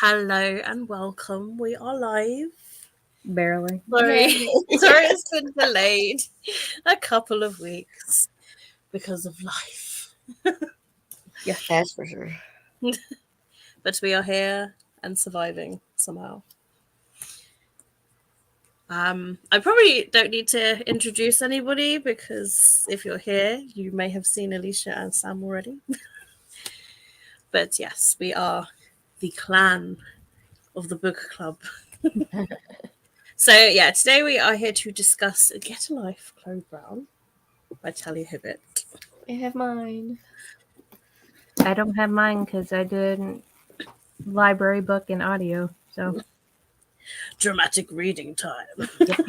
Hello and welcome. We are live. Barely. Sorry, sorry it's been delayed a couple of weeks because of life. Yeah, that's for sure. But we are here and surviving somehow. I probably don't need to introduce anybody because if you're here, you may have seen Alicia and Sam already. But yes, we are the clan of the book club. So yeah, today we are here to discuss Get a Life, Chloe Brown by Talia Hibbert. I have mine. I don't have mine because I did library book and audio. So Dramatic reading time. Yep.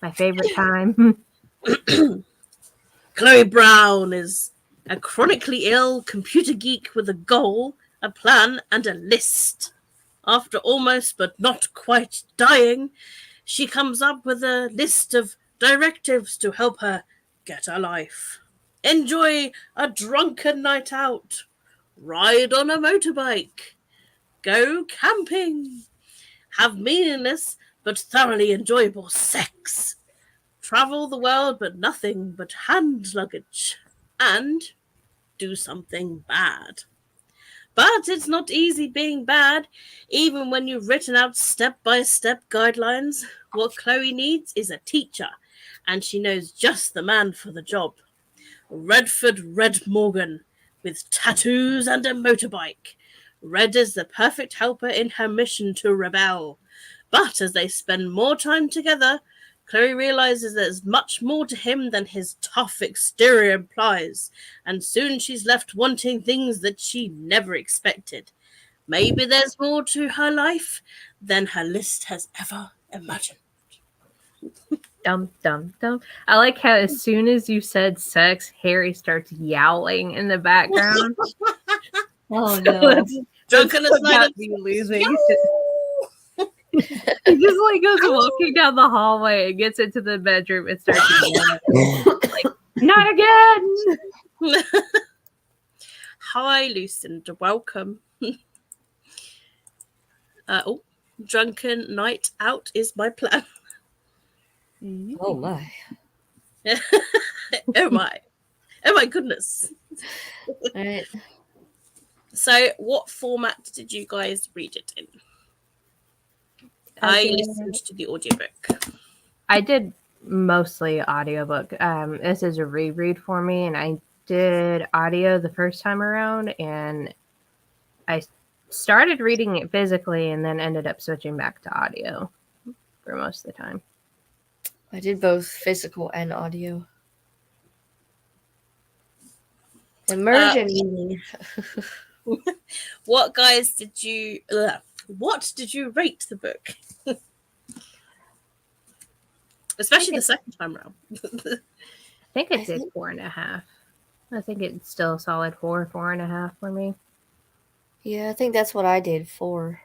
My favorite time. Chloe Brown is a chronically ill computer geek with a goal, a plan, and a list. After almost but not quite dying, she comes up with a list of directives to help her get a life. Enjoy a drunken night out. Ride on a motorbike. Go camping. Have meaningless but thoroughly enjoyable sex. Travel the world but nothing but hand luggage. And do something bad. But it's not easy being bad, even when you've written out step-by-step guidelines. What Chloe needs is a teacher, and she knows just the man for the job. Redford Red Morgan, with tattoos and a motorbike. Red is the perfect helper in her mission to rebel. But as they spend more time together, Chloe realizes there's much more to him than his tough exterior implies, and soon she's left wanting things that she never expected. Maybe there's more to her life than her list has ever imagined. Dum, dum, dum. I like how as soon as you said sex, Harry starts yowling in the background. Oh no. Drunken as night. Be losing. He just like goes walking down the hallway and gets into the bedroom and starts yelling. Like, not again! Hi, Lucinda. Welcome. Drunken night out is my plan. Oh my. Oh my goodness. All right. So, what format did you guys read it in? I listened to the audiobook. I did mostly audiobook. This is a reread for me, and I did audio the first time around, and I started reading it physically and then ended up switching back to audio for most of the time. I did both physical and audio. Immersion reading. What did you rate the book? Especially the second time around. I think it did 4.5. I think it's still a solid 4.5 for me. Yeah, I think that's what I did, 4.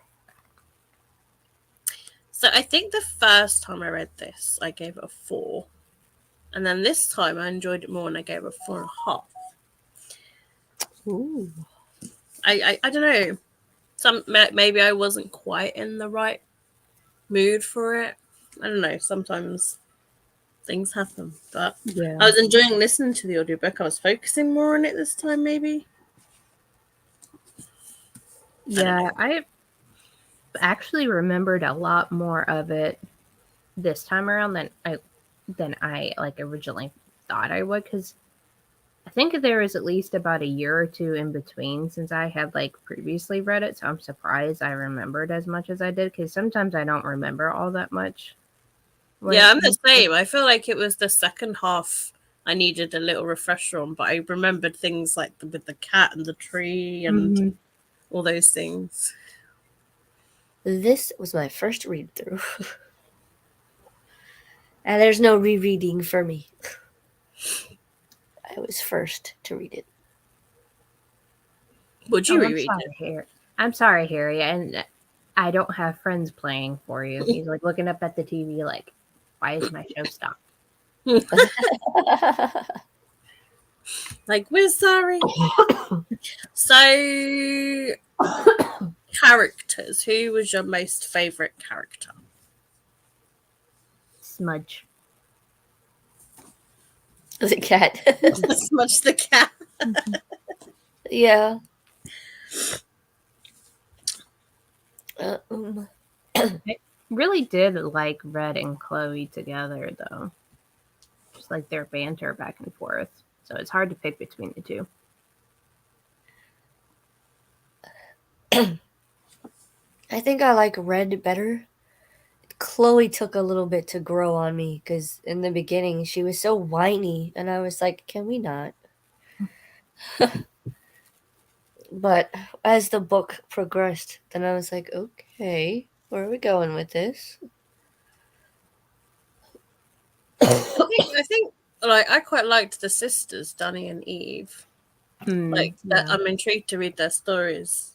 So I think the first time I read this, I gave it a 4. And then this time I enjoyed it more and I gave it a 4.5. Ooh. I don't know. Maybe I wasn't quite in the right mood for it. I don't know. Sometimes things happen. But Yeah. I was enjoying listening to the audiobook. I was focusing more on it this time, maybe. Yeah, I actually remembered a lot more of it this time around than I like originally thought I would, because I think there was at least about a year or two in between since I had like previously read it, so I'm surprised I remembered as much as I did, because sometimes I don't remember all that much. Yeah, I'm the same. I feel like it was the second half I needed a little refresher on, but I remembered things like with the cat and the tree and all those things. This was my first read through. And there's no rereading for me. I was first to read it. Would you reread it? I'm sorry, Harry, and I don't have friends playing for you. He's like looking up at the TV like, why is my show stopped? Like, we're sorry. So, characters, who was your most favorite character? Smudge. The cat. Smudge the cat. Yeah. Really did like Red and Chloe together, though. Just like their banter back and forth. So it's hard to pick between the two. I think I like Red better. Chloe took a little bit to grow on me because in the beginning she was so whiny, and I was like, can we not? But as the book progressed, then I was like, okay, where are we going with this? I think like I quite liked the sisters, Danny and Eve. Like Yeah. I'm intrigued to read their stories.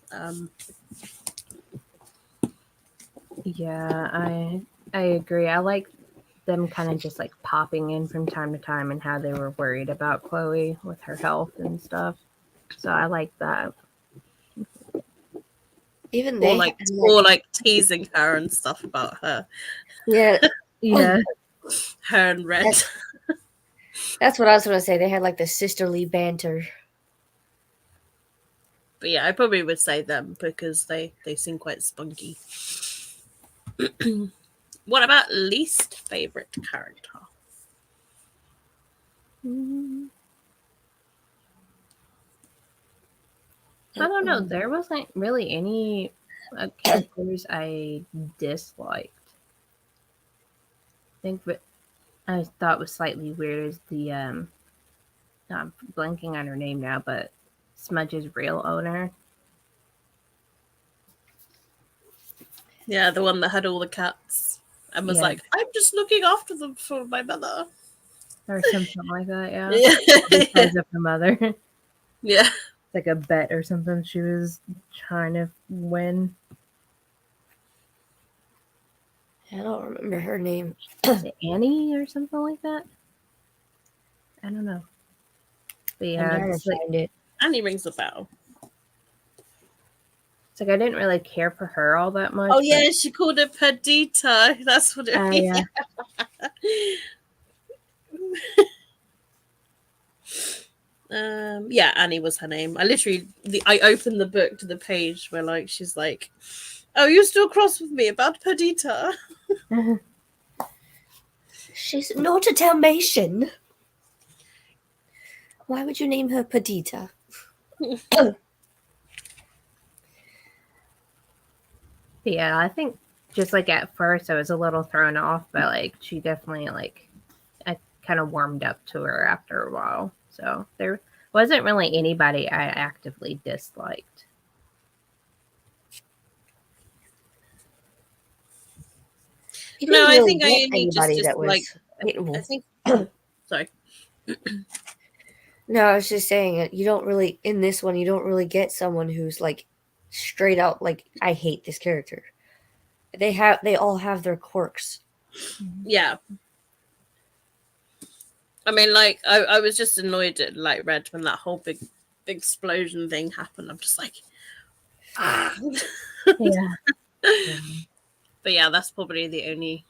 Yeah, I agree. I like them kind of just like popping in from time to time and how they were worried about Chloe with her health and stuff. So I like that. Even or they like had, or like teasing her and stuff about her. yeah, Yeah. Her and Red. that's what I was gonna say. They had like the sisterly banter. But yeah, I probably would say them because they seem quite spunky. What about least favorite character? I don't know. There wasn't really any characters I disliked. I think what I thought was slightly weird is the I'm blanking on her name now, but Smudge's real owner. Yeah, the one that had all the cats and was Yeah. like, I'm just looking after them for my mother. Or something like that, yeah. Yeah. Because of her mother. Yeah. Like a bet or something she was trying to win. I don't remember her name. Is it Annie or something like that? I don't know. But I'm yeah, trying to find it. Annie rings a bell. it's like I didn't really care for her all that much. Oh yeah, she called her Perdita. That's what it But, is. Yeah, Annie was her name. I opened the book to the page where like she's like, "Oh, you're still cross with me about Perdita." She's not a Dalmatian. Why would you name her Perdita? yeah, I think just like at first I was a little thrown off, but like she definitely like I kind of warmed up to her after a while. So there wasn't really anybody I actively disliked. You No, didn't I really think I get only just anybody that like. was hateable. I think. Sorry. No, I was just saying you don't really in this one. You don't really get someone who's like straight out like I hate this character. They all have their quirks. Yeah. I mean, like, I was just annoyed at like Red when that whole big explosion thing happened. I'm just like, ah. Yeah. But yeah, that's probably the only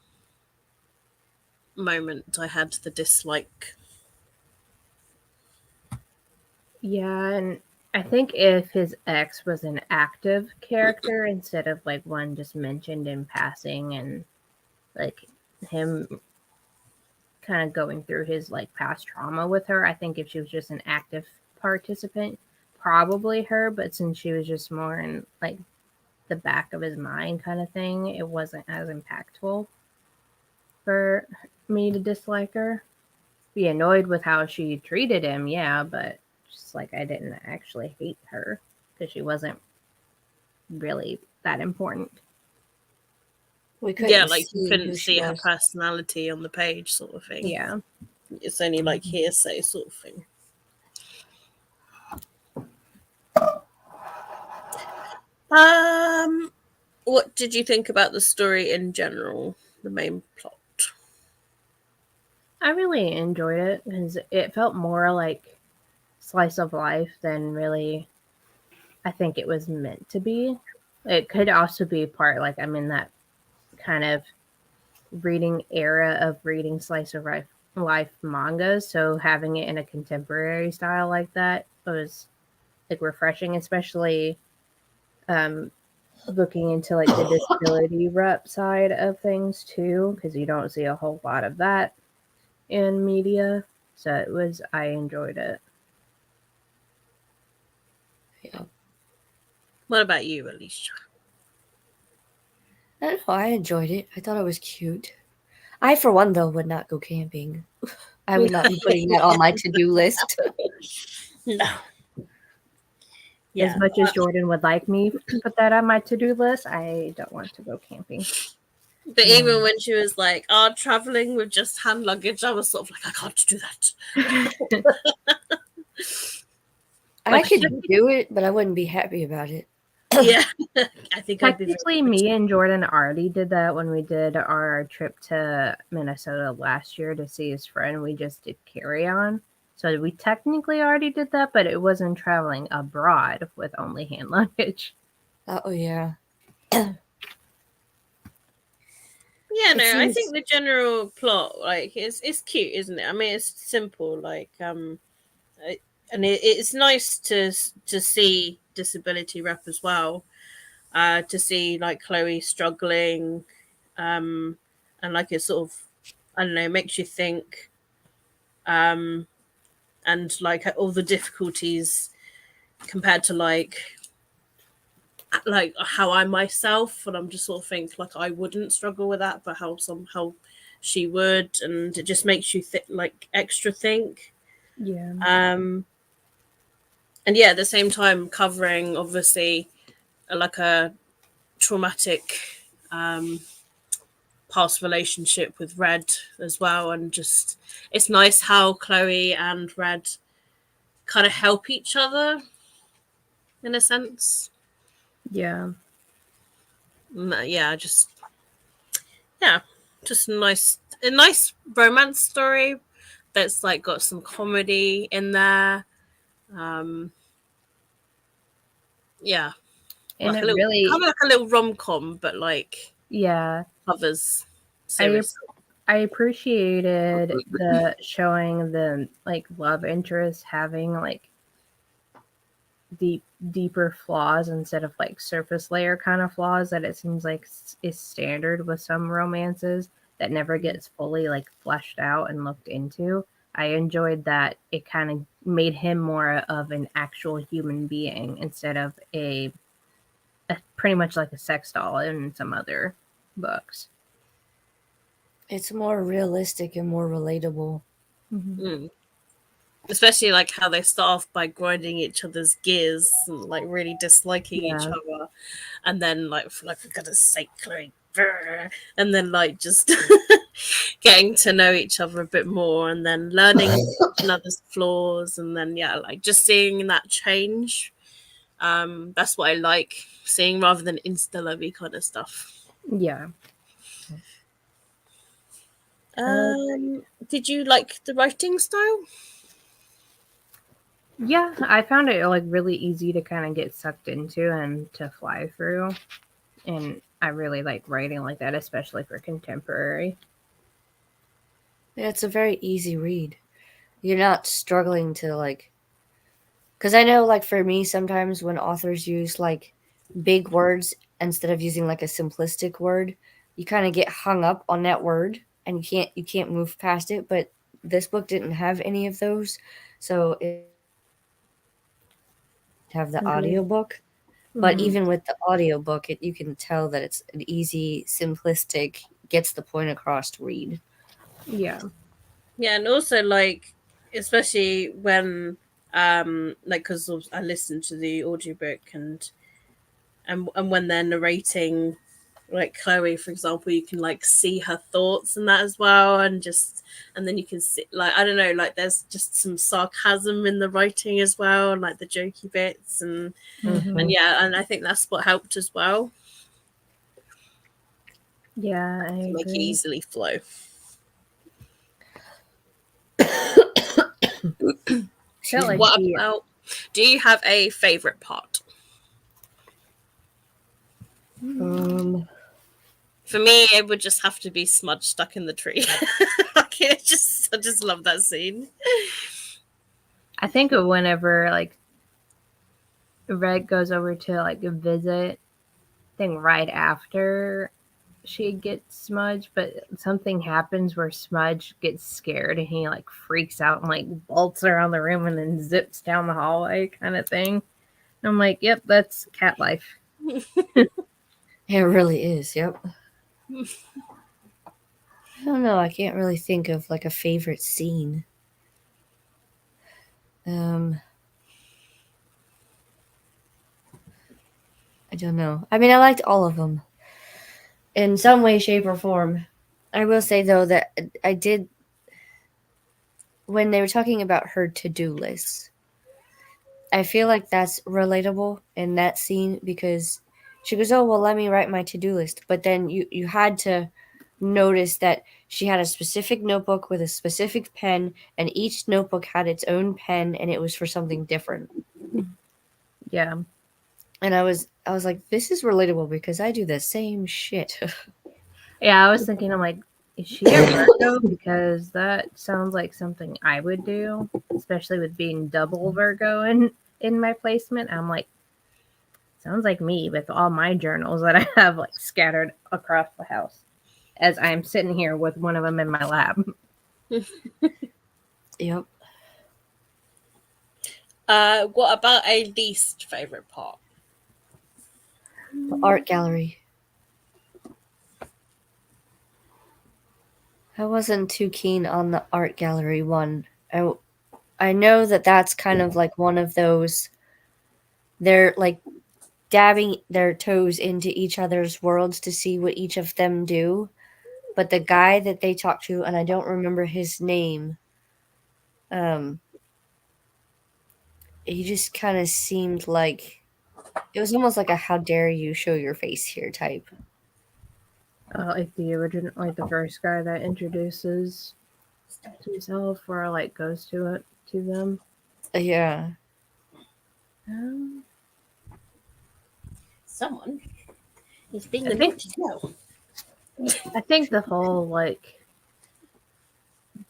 moment I had the dislike. Yeah, and I think if his ex was an active character instead of like one just mentioned in passing and like him kind of going through his like past trauma with her, I think if she was just an active participant, probably her, but since she was just more in like the back of his mind kind of thing, it wasn't as impactful for me to dislike her. Be annoyed with how she treated him, yeah, but just like I didn't actually hate her because she wasn't really that important. We couldn't Yeah, like you see couldn't who she see her was. personality on the page, sort of thing. Yeah. It's only like hearsay, sort of thing. What did you think about the story in general, the main plot? I really enjoyed it because it felt more like slice of life than really I think it was meant to be. It could also be part, like, I'm in that kind of reading era of reading slice of life mangas, so having it in a contemporary style like that was like refreshing, especially um looking into like the disability rep side of things too, because you don't see a whole lot of that in media. So I enjoyed it. Yeah. What about you, Alicia? I don't know. I enjoyed it. I thought it was cute. I, for one, though, would not go camping. I would not be putting that on my to-do list. No. As Yeah. much as Jordan would like me to put that on my to-do list, I don't want to go camping. But No. even when she was like, "Oh, traveling with just hand luggage," I was sort of like, "I can't do that." I Like, could do it, but I wouldn't be happy about it. yeah, I think I'd be Technically, very me and Jordan already did that when we did our trip to Minnesota last year to see his friend. We just did carry on. So we technically already did that, but it wasn't traveling abroad with only hand luggage. Oh, yeah. Yeah, It no, I seems think the general plot, like, it's cute, isn't it? I mean, it's simple, like, and it's nice to see disability rep as well. To see like Chloe struggling, and like it sort of, I don't know, makes you think, um, and like all the difficulties compared to like how I myself, and I'm just sort of think like I wouldn't struggle with that, but how somehow she would, and it just makes you like extra think. Yeah. Um, and yeah, at the same time covering obviously like a traumatic past relationship with Red as well, and just it's nice how Chloe and Red kind of help each other in a sense. Yeah. Yeah, yeah, just a nice romance story that's like got some comedy in there. Um, yeah, And like a it little really, kind of like a little rom com, but like yeah, covers I serious. I appreciated the showing the like love interest having like deeper flaws instead of like surface layer kind of flaws that it seems like is standard with some romances that never gets fully like fleshed out and looked into. I enjoyed that it kind of made him more of an actual human being instead of a pretty much like a sex doll in some other books. it's more realistic and more relatable. Mm-hmm. Mm. Especially like how they start off by grinding each other's gears and like really disliking each Yeah. other, and then like for goodness sake, Chloe, and then like just getting to know each other a bit more, and then learning each other's flaws, and then yeah, like just seeing that change. That's what I like seeing rather than insta lovey kind of stuff. Yeah. Uh, Did you like the writing style? yeah, I found it like really easy to kind of get sucked into and to fly through. And I really like writing like that, especially for contemporary. Yeah, it's a very easy read. You're not struggling to like, because I know, like, for me, sometimes when authors use like big words instead of using like a simplistic word, you kind of get hung up on that word and you can't move past it. But this book didn't have any of those, so it have the Agreed. audiobook. But Hmm. even with the audiobook, you can tell that it's an easy, simplistic, gets the point across to read. Yeah. Yeah, and also like especially when like because I listened to the audiobook, and when they're narrating like Chloe for example, you can like see her thoughts and that as well, and then you can see like I don't know, like there's just some sarcasm in the writing as well, and like the jokey bits, and Hmm. yeah, and I think that's what helped as well Yeah, I to make it agree. easily flow. Felt Excuse like me. What the about, do you have a favorite part? For me, it would just have to be Smudge stuck in the tree. Like, I just love that scene. I think of whenever like Red goes over to like visit thing right after she gets Smudge, but something happens where Smudge gets scared and he like freaks out and like bolts around the room and then zips down the hallway kind of thing. And I'm like, yep, that's cat life. It really is. Yep. I don't know. I can't really think of like a favorite scene. I don't know. I mean, I liked all of them in some way, shape, or form. I will say though that I did when they were talking about her to-do list. I feel like that's relatable in that scene because she goes, "Oh well, let me write my to-do list." But then you had to notice that she had a specific notebook with a specific pen, and each notebook had its own pen, and it was for something different. Yeah. And I was like, this is relatable because I do the same shit. Yeah, I was thinking, I'm like, is she a Virgo? Because that sounds like something I would do, especially with being double Virgo in my placement. I'm like, sounds like me with all my journals that I have like scattered across the house as I'm sitting here with one of them in my lap. Yep. What about a least favorite part? The art gallery. I wasn't too keen on the art gallery one. I know that that's kind of like one of those. They're like dabbing their toes into each other's worlds to see what each of them do. But the guy that they talk to, and I don't remember his name, he just kind of seemed like it was almost like a "how dare you show your face here" type. Like the original, like the first guy that introduces himself or like goes to them. Yeah. Um, Someone is being I the think- naughty girl. I think the whole like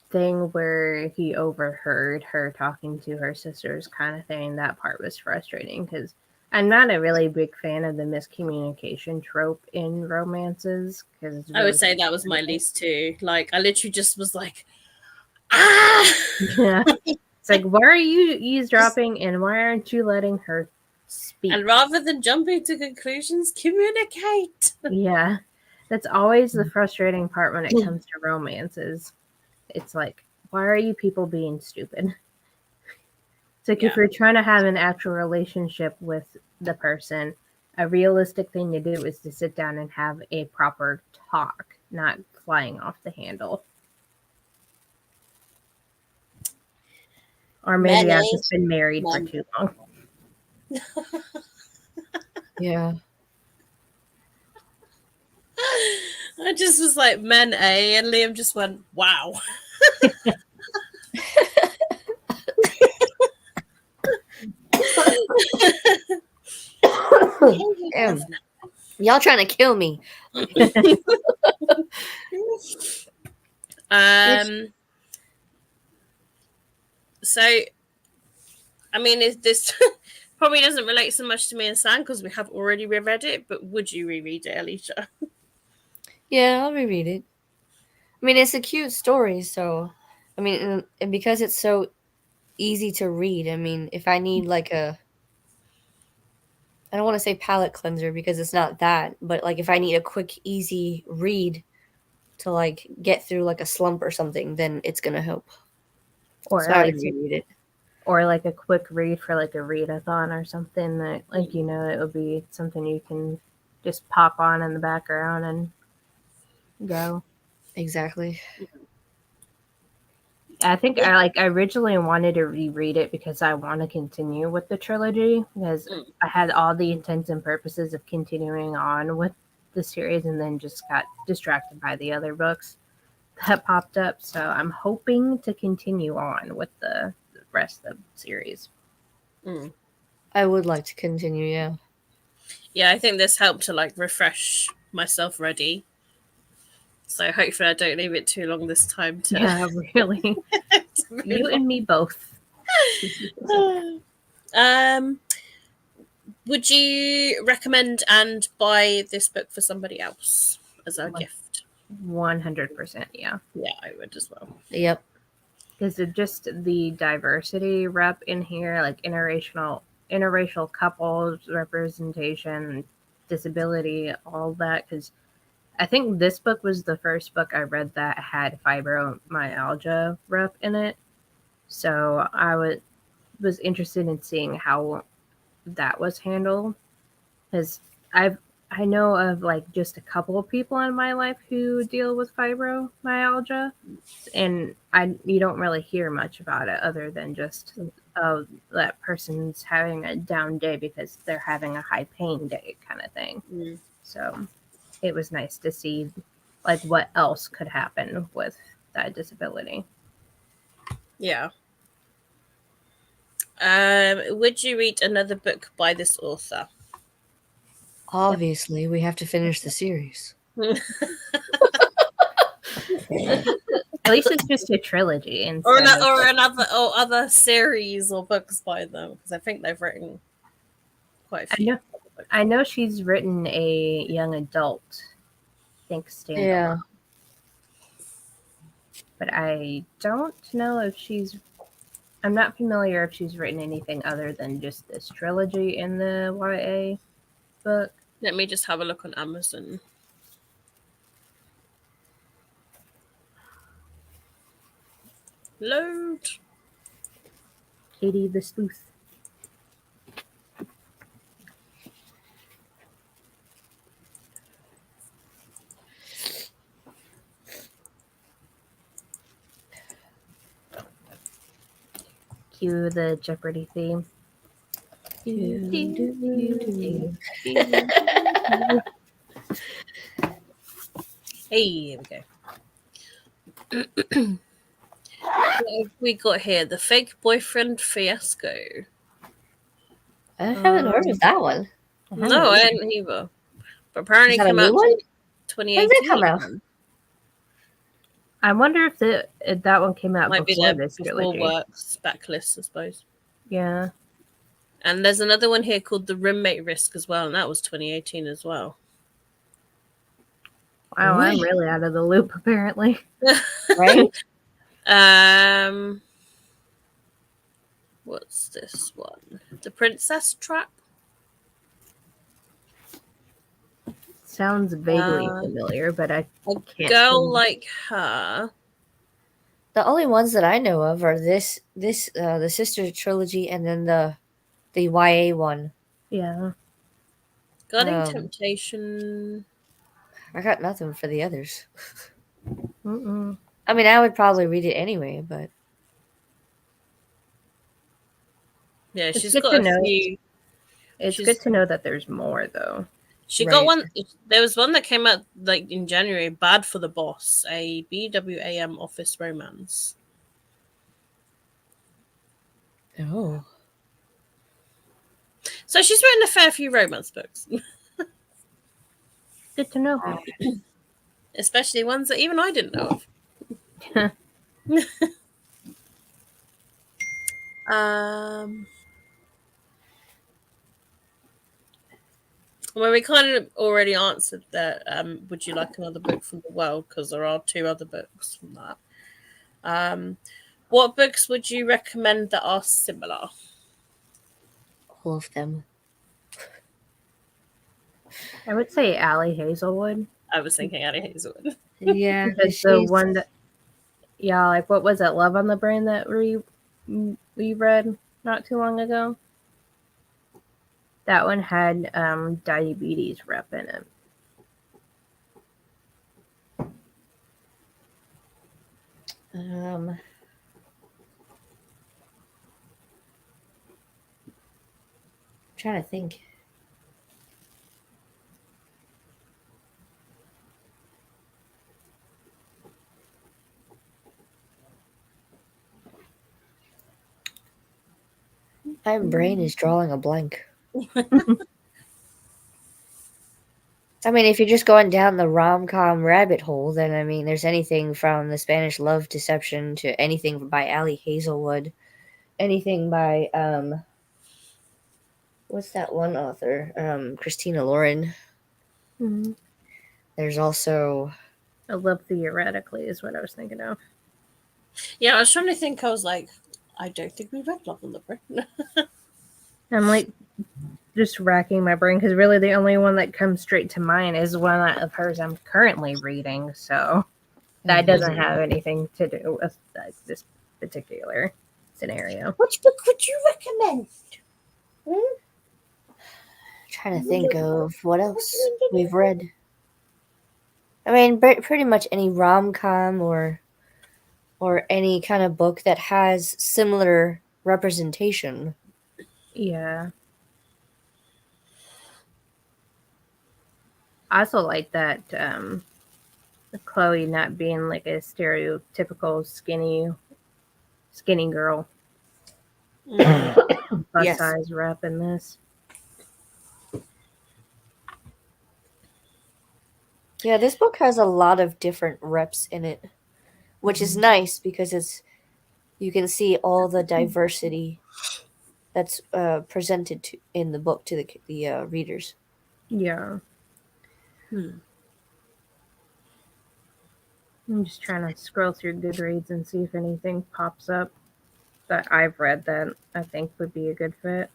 thing where he overheard her talking to her sisters kind of thing, that part was frustrating because I'm not a really big fan of the miscommunication trope in romances because it's I would really say that was my least too. Like, I literally just was like, ah! yeah. It's like, why are you eavesdropping and why aren't you letting her speak? And rather than jumping to conclusions, communicate. Yeah. That's always the frustrating part when it comes to romances. It's like, why are you people being stupid? It's like if you're trying to have an actual relationship with the person, a realistic thing to do is to sit down and have a proper talk, not flying off the handle. Or maybe I've just been married for too long. Yeah. I just was like, men, eh? And Liam just went, wow. Damn. Y'all trying to kill me. So, I mean, this probably doesn't relate so much to me and Sam because we have already reread it, but would you reread it, Alicia? Yeah, I'll reread it. I mean, it's a cute story, so I mean, and because it's so easy to read, I mean, if I need like I don't want to say palate cleanser because it's not that, but like if I need a quick, easy read to like get through like a slump or something, then it's gonna help. Or So I like would reread it. or like a quick read for like a readathon or something that like it would be something you can just pop on in the background and go. Exactly. I think I originally wanted to reread it because I want to continue with the trilogy because I had all the intents and purposes of continuing on with the series and then just got distracted by the other books that popped up. So I'm hoping to continue on with the rest of the series. I would like to continue, yeah. Yeah, I think this helped to like refresh myself ready. So hopefully I don't leave it too long this time to. Yeah, really. You and me both. um, would you recommend and buy this book for somebody else as a gift? 100%, yeah. Yeah, I would as well. Yep. Because just the diversity rep in here, like interracial couples representation, disability, all that. Because I think this book was the first book I read that had fibromyalgia rep in it. So I was interested in seeing how that was handled. Because I know of like just a couple of people in my life who deal with fibromyalgia, and you don't really hear much about it other than just that person's having a down day because they're having a high pain day kind of thing. Mm. So it was nice to see like what else could happen with that disability. Yeah. Would you read another book by this author? Obviously, we have to finish the series. At least it's just a trilogy or instead of another or other series or books by them, because I think they've written quite a few. I know she's written a young adult, I think standalone. Yeah. But I don't know if I'm not familiar if she's written anything other than just this trilogy in the YA book. Let me just have a look on Amazon. Load. Katie the Sleuth. Cue the Jeopardy theme. Hey, here we go. What have we got here? The Fake Boyfriend Fiasco. I haven't heard of that one. No, I hadn't either. But apparently Is that it came a new out one? in When did it come 2018. out? I wonder if that one came out Might be before their this before trilogy. works backlist, I suppose. Yeah. And there's another one here called The Roommate Risk as well, and that was 2018 as well. Wow, What? I'm really out of the loop apparently. Right? What's this one? The Princess Trap. Sounds vaguely familiar, but I A can't Girl think. Like Her. The only ones that I know of are the sister trilogy and then the YA one. Yeah. Guarding Temptation. I got nothing for the others. Mm-mm. I mean, I would probably read it anyway, but Yeah, It's she's good got to a know. few. It's good to know that there's more though. She Right. got one. There was one that came out like in January. Bad for the Boss, a BWAM office romance. oh, So she's written a fair few romance books, Good to know. especially ones that even I didn't know of. Well, we kind of already answered that. Would you like another book from the world? Because there are 2 other books from that. What books would you recommend that are similar? all of them. I would say Allie Hazelwood. I was thinking Annie Hazelwood. Yeah, Because the one that, yeah, like what was it, Love on the Brain that we read not too long ago? That one had diabetes rep in it. Trying to think. My brain is drawing a blank. I mean, if you're just going down the rom-com rabbit hole, then I mean, there's anything from The Spanish Love Deception to anything by Ali Hazelwood, anything by what's that one author? Christina Lauren. Mm-hmm. There's also I love theoretically is what I was thinking of. Yeah, I was trying to think. I was like, I don't think we read Love on the Brain. I'm like just racking my brain because really the only one that comes straight to mind is one of hers I'm currently reading. So that doesn't have anything to do with this particular scenario. Which book would you recommend? trying to think of what else we've read. I mean, pretty much any rom-com or any kind of book that has similar representation. Yeah. I also like that Chloe not being like a stereotypical skinny girl plus Yes. size rep in this. Yeah, this book has a lot of different reps in it, which is nice because you can see all the diversity that's presented in the book to the readers. Yeah. I'm just trying to scroll through Goodreads and see if anything pops up that I've read that I think would be a good fit.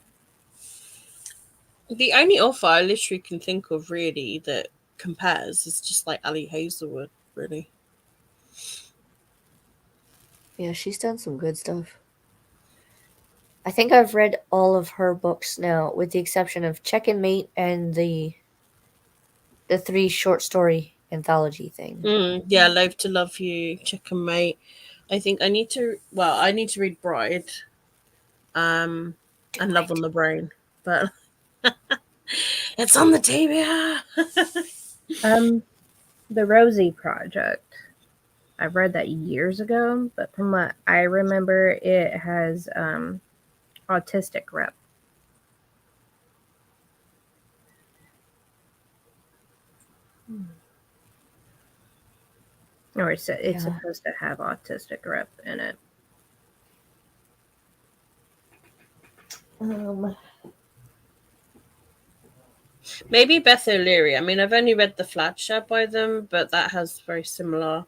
The only author I literally can think of really that compares is just like Ali Hazelwood, really. Yeah, she's done some good stuff. I think I've read all of her books now, with the exception of Check and Mate and the 3 short story anthology thing. Yeah, Loathe to Love You, Check and Mate. I think I need to read Bride, and Love on the Brain, but it's on the TBR. The Rosie Project. I read that years ago, but from what I remember, it has autistic rep. Or it's supposed to have autistic rep in it. Maybe Beth O'Leary. I mean, I've only read the flagship by them, but that has very similar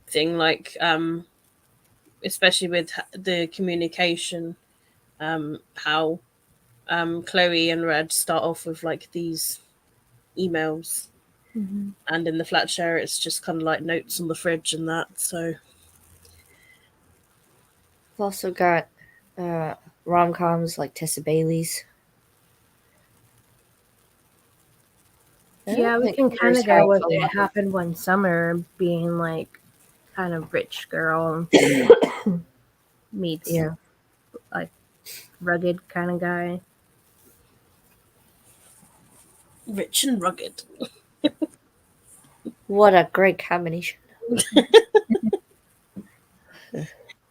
thing, like especially with the communication, how Chloe and Red start off with like these emails, and in the flat share it's just kind of like notes on the fridge and that. So I've also got rom-coms like Tessa Bailey's. Yeah, we can kind of go with It Happened One Summer being like kind of rich girl meets like rugged kind of guy. rich and rugged. What a great combination.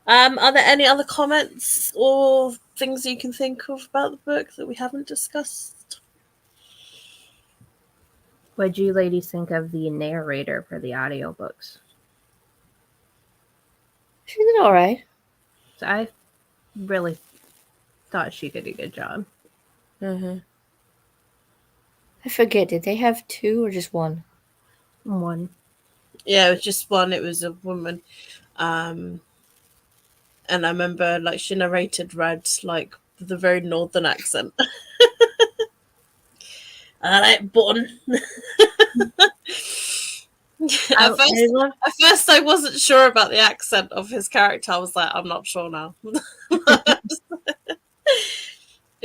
Are there any other comments or things you can think of about the book that we haven't discussed? What do you ladies think of the narrator for the audiobooks? She did all right. So I really thought she did a good job. I forget, did they have 2 or just 1? 1. Yeah, it was just one. It was a woman. And I remember like she narrated Red like with a very northern accent. I like button. At first, I wasn't sure about the accent of his character. I was like, I'm not sure now.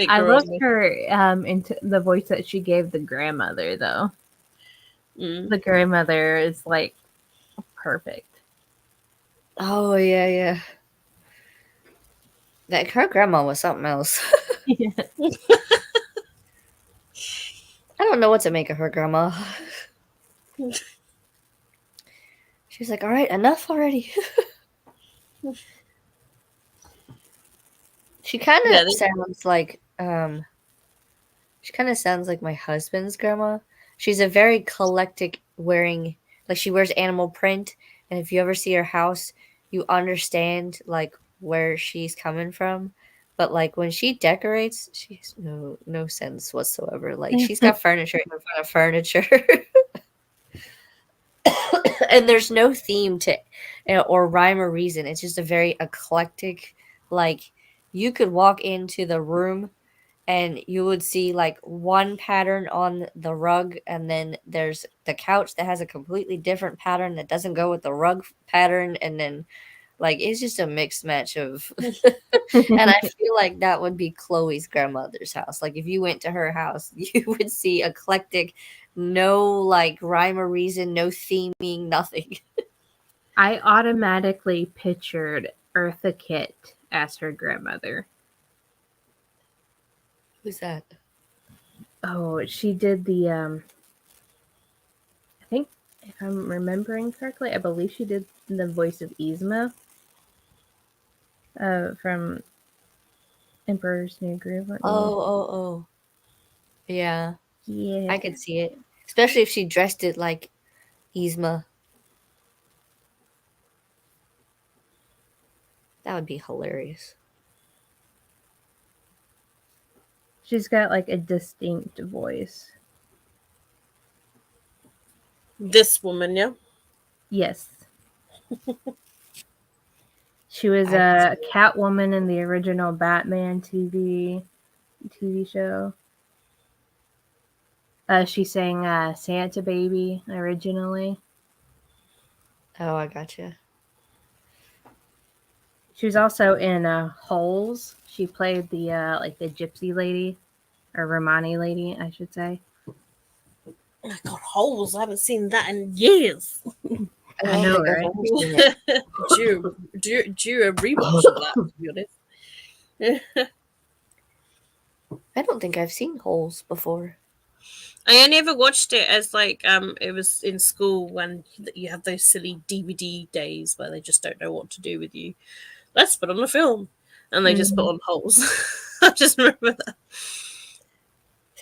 I loved her into the voice that she gave the grandmother, though. The grandmother is like perfect. Oh yeah. That her grandma was something else. Yeah. I don't know what to make of her grandma. She's like, all right, enough already. She kind of sounds like my husband's grandma, She's a very eclectic wearing, like she wears animal print, and if you ever see her house, you understand like where she's coming from. But like when she decorates, she has no sense whatsoever. Like she's got furniture in front of furniture. And there's no theme to or rhyme or reason. It's just a very eclectic, like you could walk into the room and you would see like one pattern on the rug, and then there's the couch that has a completely different pattern that doesn't go with the rug pattern, and then like it's just a mixed match of and I feel like that would be Chloe's grandmother's house. Like if you went to her house, you would see eclectic, no like rhyme or reason, no theming, nothing. I automatically pictured Eartha Kitt as her grandmother. Who's that? Oh, she did the I think if I'm remembering correctly, I believe she did the voice of Yzma from Emperor's New Groove. Oh. Yeah, Yeah. I could see it. Especially if she dressed it like Yzma. That would be hilarious. She's got like a distinct voice. This woman, yeah. Yes. She was I a see. Catwoman in the original Batman TV show. She sang Santa Baby originally. Oh, I gotcha. She was also in Holes. She played the like the gypsy lady, or Romani lady, I should say. Oh my God, Holes! I haven't seen that in years. I I don't know, think I've right? ever seen it. due a rewatch of that, to be honest. I don't think I've seen Holes before. I only ever watched it as like it was in school when you have those silly DVD days where they just don't know what to do with you. Let's put on a film, and they just put on Holes. I just remember that.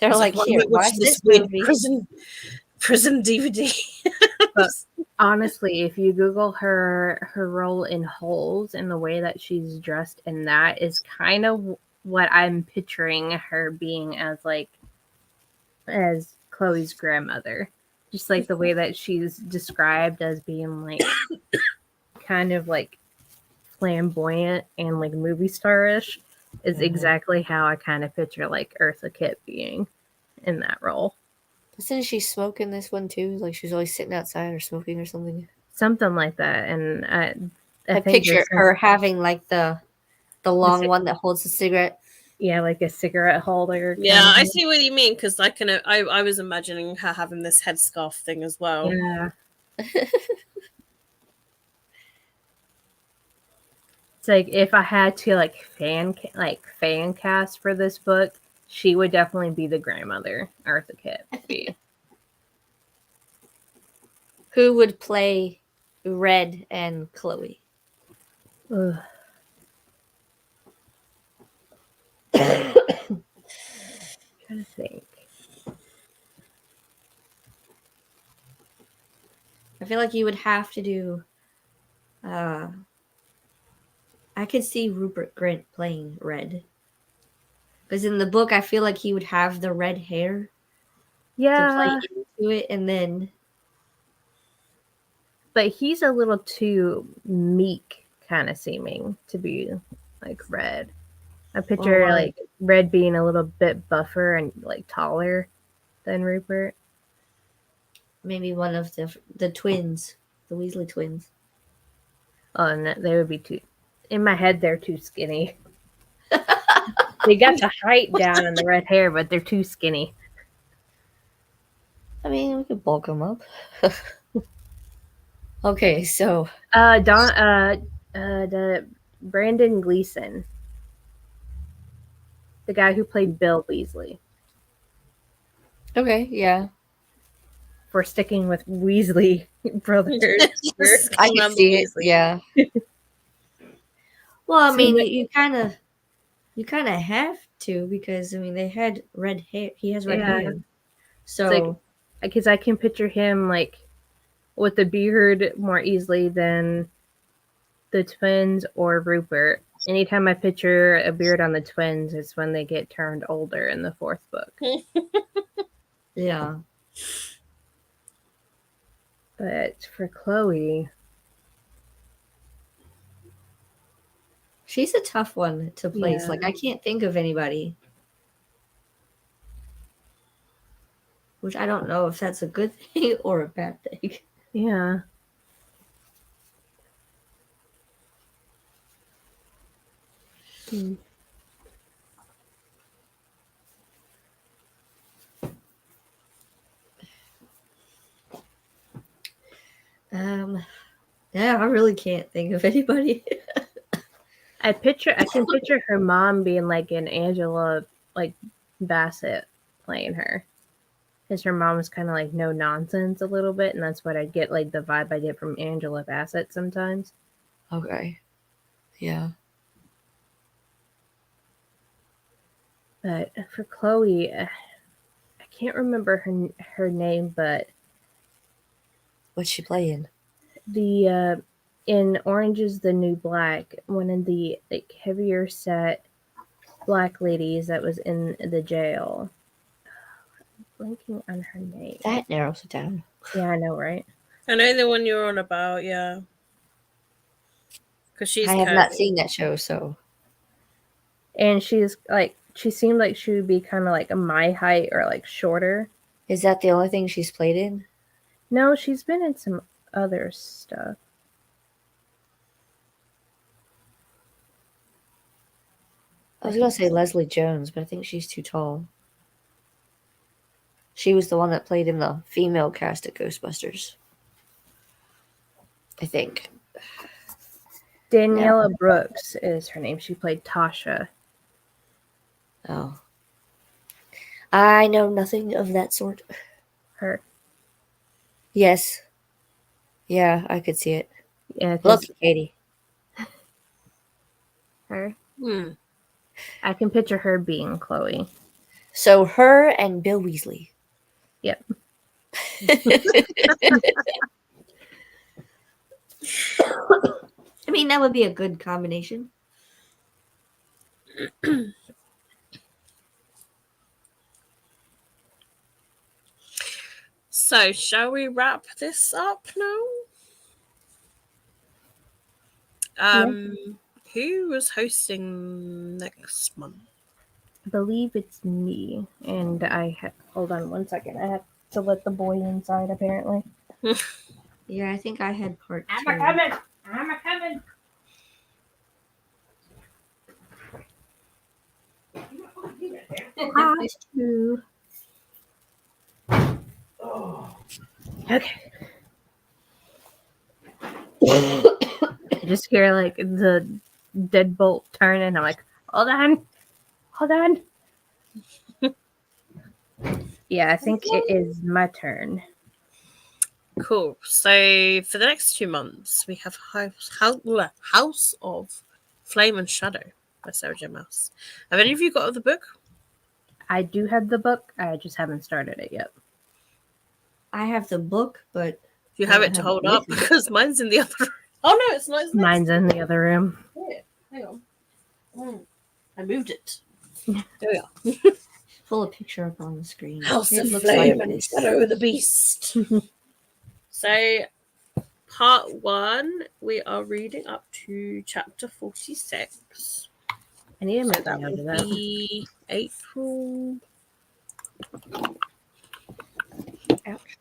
I They're was like, why am here, I watch watching this this weird movie. prison DVD? But honestly, if you Google her role in Holes and the way that she's dressed in that is kind of what I'm picturing her being as Chloe's grandmother. Just like the way that she's described as being like kind of like flamboyant and like movie starish is exactly how I kind of picture like Eartha Kitt being in that role. Isn't she smoking this one too? Like she's always sitting outside or smoking or something. Something like that. And I think picture her having like the long ci- one that holds the cigarette. yeah, like a cigarette holder. Yeah, kind I of see what you mean because I was imagining her having this headscarf thing as well. Yeah. It's like if I had to like fan cast for this book, she would definitely be the grandmother. Eartha Kitt would be. Who would play Red and Chloe? Ugh. Trying to think. I feel like you would have to do. I could see Rupert Grint playing Red. Because in the book, I feel like he would have the red hair to play Yeah, into it, and then but he's a little too meek kind of seeming to be like Red. I picture Or like Red being a little bit buffer and like taller than Rupert. maybe one of the twins, the Weasley twins. Oh, and they would be too. In my head, they're too skinny. They got the height down and the red hair, but they're too skinny. I mean, we could bulk them up. Okay, so The Brandon Gleeson, the guy who played Bill Weasley. okay, yeah, For sticking with Weasley brothers. I can see it. Yeah. Well, I mean, you kind of have to because I mean they had red hair. He has red hair, so because I can picture him like with the beard more easily than the twins or Rupert. Anytime I picture a beard on the twins, it's when they get turned older in the fourth book. Yeah. But for Chloe, She's a tough one to place. Yeah. Like, I can't think of anybody. Which I don't know if that's a good thing or a bad thing. yeah. Hmm. Yeah, I really can't think of anybody. I can picture her mom being like an Angela like Bassett playing her. Because her mom was kind of like no nonsense a little bit, and that's what I get like the vibe I get from Angela Bassett sometimes. Okay. Yeah. But for Chloe, I can't remember her name, but What's she playing? the in Orange is the New Black, one of the like heavier set black ladies that was in the jail. Blanking on her name. That narrows it down. Yeah, I know, right? I know the one you're on about, yeah. Because she's I have not seen that show, so. And she's like, she seemed like she would be kind of like a my height or like shorter. Is that the only thing she's played in? No, she's been in some other stuff. I was going to say Leslie Jones, but I think she's too tall. She was the one that played in the female cast at Ghostbusters. I think. Daniela Brooks is her name. She played Tasha. Oh. I know nothing of that sort. Her. Yes. Yeah, I could see it. Yeah, Look, Katie. her. Hmm. I can picture her being Chloe. So her and Bill Weasley. Yep. I mean, that would be a good combination. So, shall we wrap this up now? Who was hosting next month? I believe it's me. And hold on one second. I have to let the boy inside, apparently. Yeah, I think I had part two. I'm a coming. Part two. Okay. I just hear like the deadbolt turn, and I'm like, hold on. Yeah, I think it is my turn. Cool. So, for the next 2 months, we have House of Flame and Shadow by Sarah J. Maas. Have any of you got the book? I do have the book. I just haven't started it yet. I have the book, but You have it to hold up because mine's in the other room. Oh no, it's not. Mine's in the other room. Here, hang on. I moved it. There we are. pull a picture up on the screen. House It of looks Flame like and this. Shadow of the Beast. So, part 1, we are reading up to chapter 46. I need to So make that note of will that. be April. Ouch.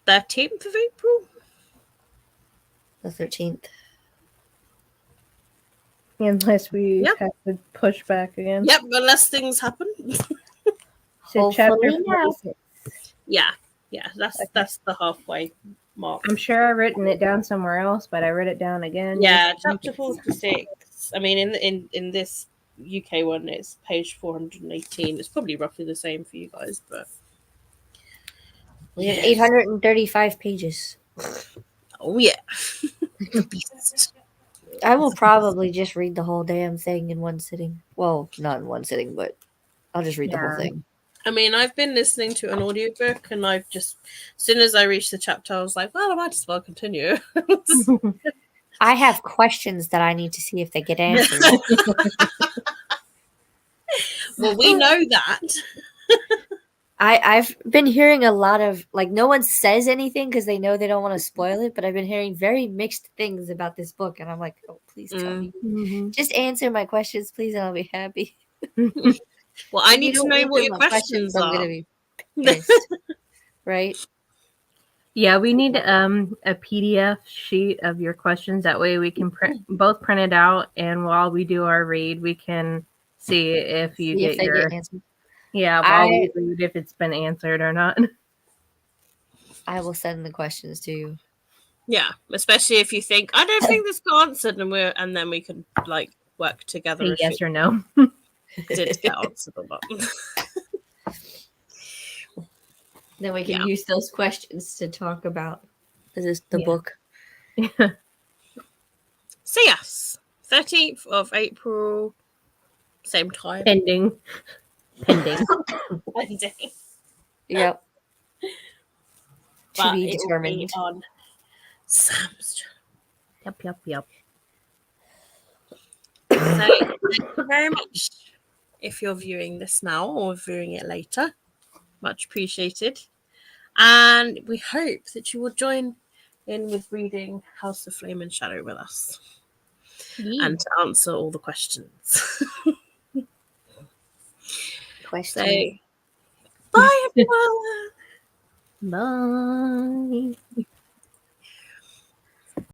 13th of April? The 13th. Unless we Yep. have to push back again. Yep, unless things happen. So chapter Hopefully not. 46. Yeah, Okay. that's the halfway mark. I'm sure I've written it down somewhere else, but I wrote it down again. Yeah, just to make chapter it- 46. I mean, in this UK one, it's page 418. It's probably roughly the same for you guys, but We have Yes. 835 pages. oh yeah, the beast. I will probably just read the whole damn thing in one sitting. Well, not in one sitting, but I'll just read the whole Yeah. thing. I mean, I've been listening to an audiobook, and I've just, as soon as I reached the chapter, I was like, well, I might as well continue. I have questions that I need to see if they get answered. Well, we know that. I've been hearing a lot of, like, no one says anything because they know they don't want to spoil it, but I've been hearing very mixed things about this book, and I'm like, oh, please tell me. Just answer my questions, please, and I'll be happy. Well, I If you need to don't know what answer your my questions I'm are. gonna be pissed. Right? Yeah, we need a PDF sheet of your questions. That way we can both print it out, and while we do our read, we can see if you See if get they your get answered. while we read if it's been answered or not. I will send the questions to you. Yeah, especially if you think, I don't think this got answered, and then we can like work together. Say If yes it or no. did get answered or not. Then we can Yeah. use those questions to talk about the Yeah. book. So yes, 13th of April, same time. Pending. Pending. Yep. To But be it will determined. be on Sam's channel. Yep. So thank you very much if you're viewing this now or viewing it later. Much appreciated. And we hope that you will join in with reading House of Flame and Shadow with us and to answer all the questions. So, bye everyone. Bye.